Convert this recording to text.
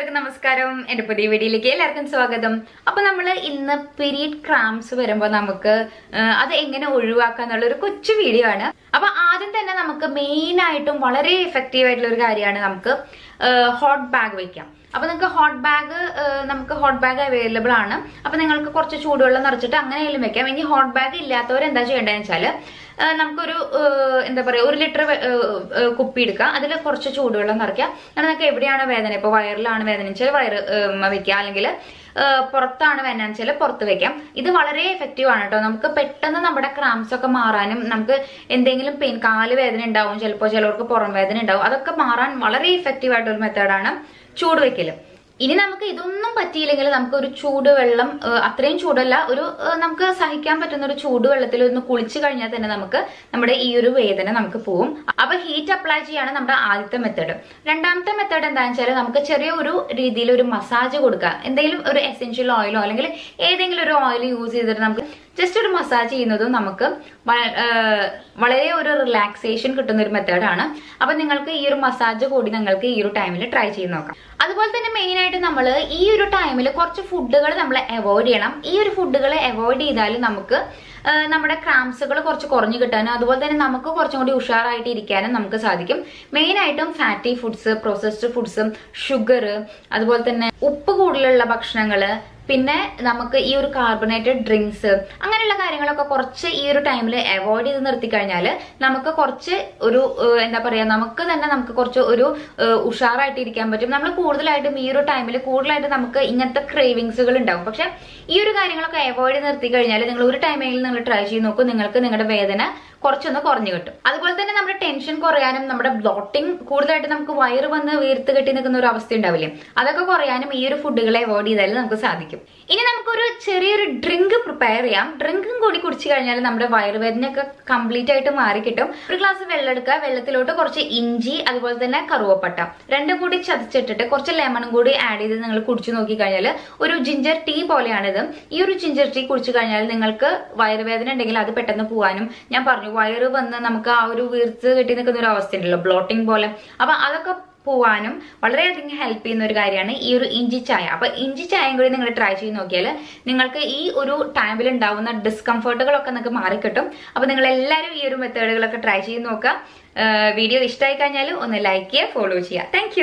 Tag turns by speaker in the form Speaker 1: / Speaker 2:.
Speaker 1: എല്ലാവർക്കും നമസ്കാരം. എന്റെ പുതിയ വീഡിയോയിലേക്ക് എല്ലാവർക്കും സ്വാഗതം. അപ്പൊ നമ്മള് ഇന്ന് പീരിയഡ് ക്രാംസ് വരുമ്പോ നമുക്ക് അത് എങ്ങനെ ഒഴിവാക്കാന്നുള്ള ഒരു കൊച്ചു വീഡിയോ ആണ്. അപ്പൊ ആദ്യം തന്നെ നമുക്ക് മെയിൻ ആയിട്ടും വളരെ എഫക്റ്റീവ് ആയിട്ടുള്ള ഒരു കാര്യമാണ് നമുക്ക് ഹോട്ട് ബാഗ് വെക്കാം. അപ്പൊ നിങ്ങൾക്ക് ഹോട്ട് ബാഗ് അവൈലബിൾ ആണ്. അപ്പൊ നിങ്ങൾക്ക് കുറച്ച് ചൂടുവെള്ളം നിറച്ചിട്ട് അങ്ങനെയെങ്കിലും വെക്കാം. ഇനി ഹോട്ട് ബാഗ് ഇല്ലാത്തവർ എന്താ ചെയ്യേണ്ടതെന്ന് വെച്ചാല് നമുക്കൊരു എന്താ പറയാ 1 ലിറ്റർ കുപ്പി എടുക്കുക. അതിൽ കുറച്ച് ചൂടുവെള്ളം നിറയ്ക്കുക. എന്നാൽ നിങ്ങൾക്ക് എവിടെയാണ് വേദന, ഇപ്പൊ വയറിലാണ് വേദന വെച്ചാൽ വയറ് വെക്കുക, അല്ലെങ്കിൽ പുറത്താണ് വേദന വെച്ചാൽ പുറത്ത് വെക്കാം. ഇത് വളരെ എഫക്റ്റീവ് ആണ് കേട്ടോ. നമുക്ക് പെട്ടെന്ന് നമ്മുടെ ക്രാംസ് ഒക്കെ മാറാനും നമുക്ക് എന്തെങ്കിലും പെയിൻ, കാല് വേദന ഉണ്ടാവും, ചിലപ്പോൾ ചിലർക്ക് പുറം വേദന ഉണ്ടാവും, അതൊക്കെ മാറാൻ വളരെ എഫക്റ്റീവ് ആയിട്ടൊരു മെത്തേഡാണ് ചൂട് വെക്കല്. ഇനി നമുക്ക് ഇതൊന്നും പറ്റിയില്ലെങ്കിൽ നമുക്ക് ഒരു ചൂടുവെള്ളം, അത്രയും ചൂടല്ല, ഒരു നമുക്ക് സഹിക്കാൻ പറ്റുന്ന ഒരു ചൂടുവെള്ളത്തിൽ ഒന്ന് കുളിച്ചു കഴിഞ്ഞാൽ തന്നെ നമുക്ക് നമ്മുടെ ഈ ഒരു വേദന നമുക്ക് പോവും. അപ്പൊ ഹീറ്റ് അപ്ലൈ ചെയ്യാണ് നമ്മുടെ ആദ്യത്തെ മെത്തേഡ്. രണ്ടാമത്തെ മെത്തേഡ് എന്താണെന്ന് വെച്ചാൽ നമുക്ക് ചെറിയ ഒരു രീതിയിൽ ഒരു മസാജ് കൊടുക്കുക. എന്തെങ്കിലും ഒരു എസെൻഷ്യൽ ഓയിലോ അല്ലെങ്കിൽ ഏതെങ്കിലും ഒരു ഓയിൽ യൂസ് ചെയ്തിട്ട് നമുക്ക് ജസ്റ്റ് ഒരു മസാജ് ചെയ്യുന്നതും നമുക്ക് വളരെ ഒരു റിലാക്സേഷൻ കിട്ടുന്ന ഒരു മെത്തേഡാണ്. അപ്പൊ നിങ്ങൾക്ക് ഈ ഒരു മസാജ് കൂടി നിങ്ങൾക്ക് ഈ ഒരു ടൈമിൽ ട്രൈ ചെയ്ത് നോക്കാം. അതുപോലെ തന്നെ മെയിൻ ആയിട്ട് നമ്മൾ ഈ ഒരു ടൈമിൽ കുറച്ച് ഫുഡുകൾ നമ്മൾ അവോയ്ഡ് ചെയ്യണം. ഈ ഒരു ഫുഡുകൾ അവോയ്ഡ് ചെയ്താൽ നമുക്ക് നമ്മുടെ ക്രാംസുകൾ കുറച്ച് കുറഞ്ഞു കിട്ടാനും അതുപോലെ തന്നെ നമുക്ക് കുറച്ചും കൂടി ഉഷാറായിട്ട് ഇരിക്കാനും നമുക്ക് സാധിക്കും. മെയിൻ ആയിട്ടും ഫാറ്റി ഫുഡ്സ്, പ്രോസസ്ഡ് ഫുഡ്സും, ഷുഗർ, അതുപോലെ തന്നെ ഉപ്പ് കൂടുതലുള്ള ഭക്ഷണങ്ങള്, പിന്നെ നമുക്ക് ഈ ഒരു കാർബണേറ്റഡ് ഡ്രിങ്ക്സ്, അങ്ങനെയുള്ള കാര്യങ്ങളൊക്കെ കുറച്ച് ഈ ഒരു ടൈമിൽ അവോയ്ഡ് ചെയ്ത് നിർത്തി കഴിഞ്ഞാൽ നമുക്ക് കുറച്ച് ഒരു എന്താ പറയാ നമുക്ക് കുറച്ച് ഒരു ഉഷാറായിട്ട് ഇരിക്കാൻ പറ്റും. നമ്മൾ കൂടുതലായിട്ടും ഈ ഒരു ടൈമിൽ കൂടുതലായിട്ട് നമുക്ക് ഇങ്ങനത്തെ ക്രേവിങ്സുകൾ ഉണ്ടാവും. പക്ഷെ ഈ ഒരു കാര്യങ്ങളൊക്കെ അവോയ്ഡ് ചെയ്ത് നിർത്തി കഴിഞ്ഞാൽ നിങ്ങൾ ഒരു ടൈമെങ്കിലും നിങ്ങൾ ട്രൈ ചെയ്ത് നോക്കും, നിങ്ങൾക്ക് നിങ്ങളുടെ വേദന കുറച്ചൊന്ന് കുറഞ്ഞു കിട്ടും. അതുപോലെ തന്നെ നമ്മുടെ ടെൻഷൻ കുറയാനും നമ്മുടെ ബ്ലോട്ടിങ്, കൂടുതലായിട്ട് നമുക്ക് വയറ് വന്ന് വീർത്ത് കെട്ടി നിൽക്കുന്ന ഒരു അവസ്ഥ ഉണ്ടാവില്ലേ, അതൊക്കെ കുറയാനും ഈ ഒരു ഫുഡുകളെ അവോയ്ഡ് ചെയ്താൽ നമുക്ക് സാധിക്കും. ഇനി നമുക്കൊരു ചെറിയൊരു ഡ്രിങ്ക് പ്രിപ്പയർ ചെയ്യാം. ഡ്രിങ്കും കൂടി കുടിച്ചു കഴിഞ്ഞാൽ നമ്മുടെ വയറുവേദനയൊക്കെ കംപ്ലീറ്റ് ആയിട്ട് മാറി കിട്ടും. ഒരു ഗ്ലാസ് വെള്ളം എടുക്കുക, വെള്ളത്തിലോട്ട് കുറച്ച് ഇഞ്ചി അതുപോലെ തന്നെ കറുവപ്പട്ട രണ്ടും കൂടി ചതച്ചിട്ടിട്ട് കുറച്ച് ലെമണും കൂടി ആഡ് ചെയ്ത് നിങ്ങൾ കുടിച്ചു നോക്കി കഴിഞ്ഞാൽ ഒരു ജിഞ്ചർ ടീ പോലെയാണിത്. ഈ ഒരു ജിഞ്ചർ ടീ കുടിച്ചു കഴിഞ്ഞാൽ നിങ്ങൾക്ക് വയറുവേദന ഉണ്ടെങ്കിൽ അത് പെട്ടെന്ന് പോകാനും, ഞാൻ പറഞ്ഞു വയറ് വന്ന് നമുക്ക് ആ ഒരു വീർത്ത് കെട്ടി നിൽക്കുന്ന ഒരു അവസ്ഥ ഉണ്ടല്ലോ, ബ്ലോട്ടിംഗ് പോലെ, അപ്പൊ അതൊക്കെ പോവാനും വളരെയധികം ഹെൽപ്പ് ചെയ്യുന്ന ഒരു കാര്യമാണ് ഈ ഒരു ഇഞ്ചി ചായ. അപ്പൊ ഇഞ്ചി ചായയും കൂടി നിങ്ങൾ ട്രൈ ചെയ്ത് നോക്കിയാൽ നിങ്ങൾക്ക് ഈ ഒരു ടൈമിൽ ഉണ്ടാവുന്ന ഡിസ്കംഫർട്ടുകളൊക്കെ നിങ്ങൾക്ക് മാറിക്കിട്ടും. അപ്പൊ നിങ്ങൾ എല്ലാവരും ഈ ഒരു മെത്തേഡുകളൊക്കെ ട്രൈ ചെയ്ത് നോക്കുക. വീഡിയോ ഇഷ്ടമായി കഴിഞ്ഞാൽ ഒന്ന് ലൈക്ക് ചെയ്യുക, ഫോളോ ചെയ്യുക. താങ്ക്